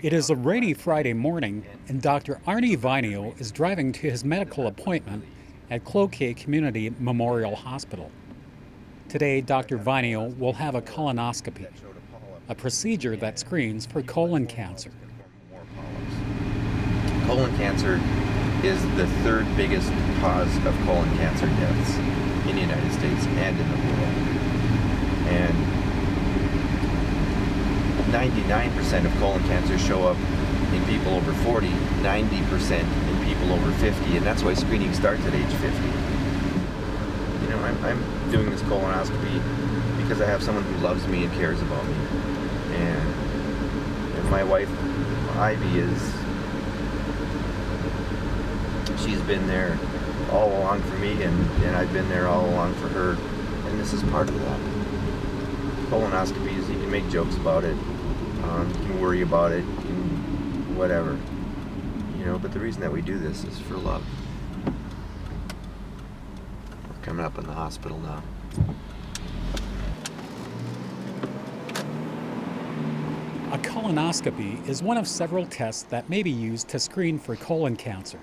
It is a rainy Friday morning, and Dr. Arnie Vinio is driving to his medical appointment at Cloquet Community Memorial Hospital. Today, Dr. Vinio will have a colonoscopy, a procedure that screens for colon cancer. Colon cancer is the third biggest cause of colon cancer deaths in the United States and in the world. And 99% of colon cancers show up in people over 40, 90% in people over 50, and that's why screening starts at age 50. You know, I'm doing this colonoscopy because I have someone who loves me and cares about me. And my wife, Ivy, she's been there all along for me, and I've been there all along for her, and this is part of that. Colonoscopies, you can make jokes about it, you can worry about it, you can whatever, you know, but the reason that we do this is for love. We're coming up in the hospital now. A colonoscopy is one of several tests that may be used to screen for colon cancer.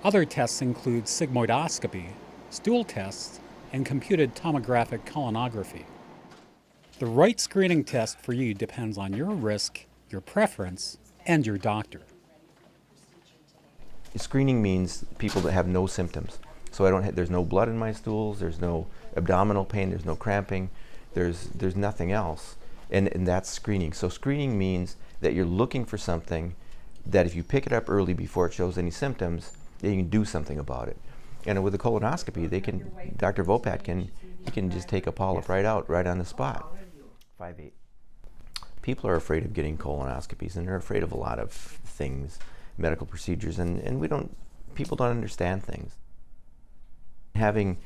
Other tests include sigmoidoscopy, stool tests, and computed tomographic colonography. The right screening test for you depends on your risk, your preference, and your doctor. Screening means people that have no symptoms. So there's no blood in my stools, there's no abdominal pain, there's no cramping, there's nothing else. And that's screening. So screening means that you're looking for something that if you pick it up early before it shows any symptoms, then you can do something about it. And with a colonoscopy, Dr. Vopat can just take a polyp right out, right on the spot. 5'8". People are afraid of getting colonoscopies, and they're afraid of a lot of things, medical procedures, and people don't understand things. Having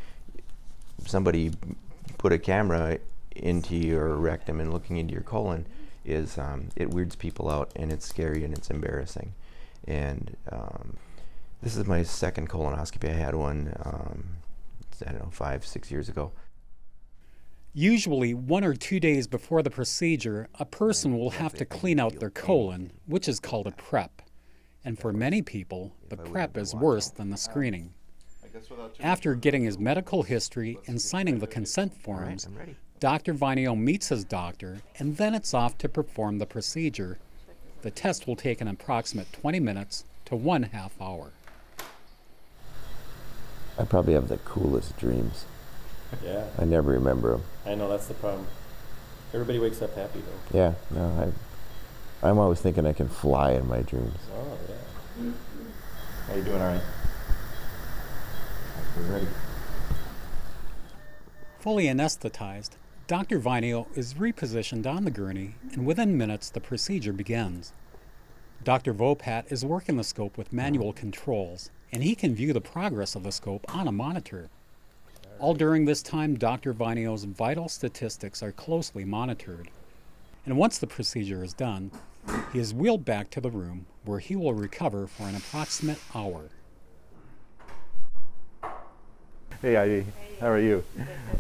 somebody put a camera into your rectum and looking into your colon it weirds people out, and it's scary and it's embarrassing. And this is my second colonoscopy. I had one, 5-6 years ago. Usually 1 or 2 days before the procedure, a person will have to clean out their colon, which is called a prep. And for many people, the prep is worse than the screening. After getting his medical history and signing the consent forms, Dr. Vinio meets his doctor, and then it's off to perform the procedure. The test will take an approximate 20 minutes to 1/2 hour. I probably have the coolest dreams. Yeah. I never remember them. I know, that's the problem. Everybody wakes up happy, though. Yeah, no, I'm always thinking I can fly in my dreams. Oh, yeah. How you doing, Arnie? We're ready. Fully anesthetized, Dr. Vinio is repositioned on the gurney, and within minutes the procedure begins. Dr. Vopat is working the scope with manual controls, and he can view the progress of the scope on a monitor. All during this time, Dr. Vinio's vital statistics are closely monitored. And once the procedure is done, he is wheeled back to the room where he will recover for an approximate hour. Hey, Ivy. How are you?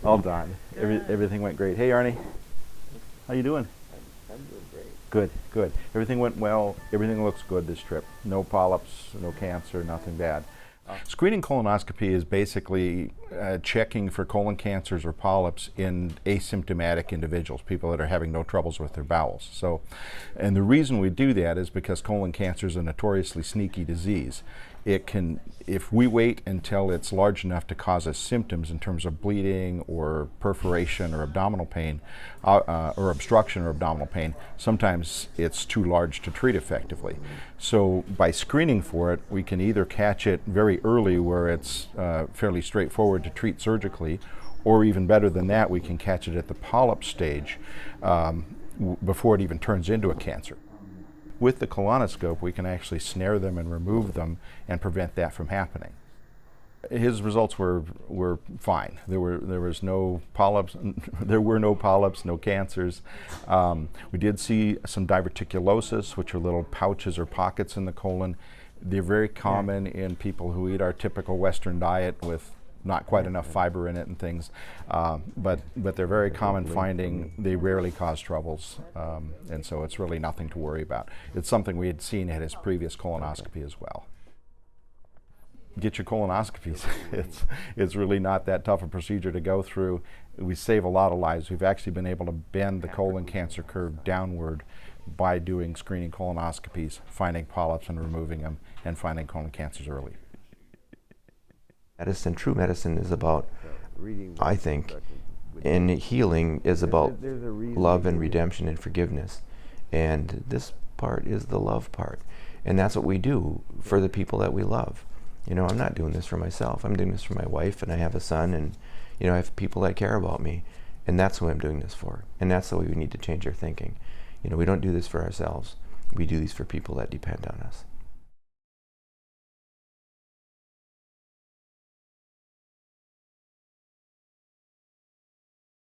All done. Everything went great. Hey, Arnie. How you doing? I'm doing great. Good, good. Everything went well. Everything looks good this trip. No polyps, no cancer, nothing bad. Screening colonoscopy is basically checking for colon cancers or polyps in asymptomatic individuals, people that are having no troubles with their bowels. So, and the reason we do that is because colon cancer is a notoriously sneaky disease. It can, if we wait until it's large enough to cause us symptoms in terms of bleeding or perforation or abdominal pain, or obstruction or abdominal pain, sometimes it's too large to treat effectively. So by screening for it, we can either catch it very early where it's fairly straightforward to treat surgically, or even better than that, we can catch it at the polyp stage before it even turns into a cancer. With the colonoscope, we can actually snare them and remove them and prevent that from happening. His results were fine. There was no polyps. There were no polyps, no cancers. We did see some diverticulosis, which are little pouches or pockets in the colon. They're very common in people who eat our typical Western diet with not quite enough fiber in it and things. But they're very common finding. They rarely cause troubles, and so it's really nothing to worry about. It's something we had seen at his previous colonoscopy as well. Get your colonoscopies. It's really not that tough a procedure to go through. We save a lot of lives. We've actually been able to bend the colon cancer curve downward by doing screening colonoscopies, finding polyps and removing them, and finding colon cancers early. Medicine, true medicine is about, I think, and healing is about love and redemption and forgiveness. And this part is the love part. And that's what we do for the people that we love. You know, I'm not doing this for myself. I'm doing this for my wife, and I have a son, and, you know, I have people that care about me. And that's who I'm doing this for. And that's the way we need to change our thinking. You know, we don't do this for ourselves. We do these for people that depend on us.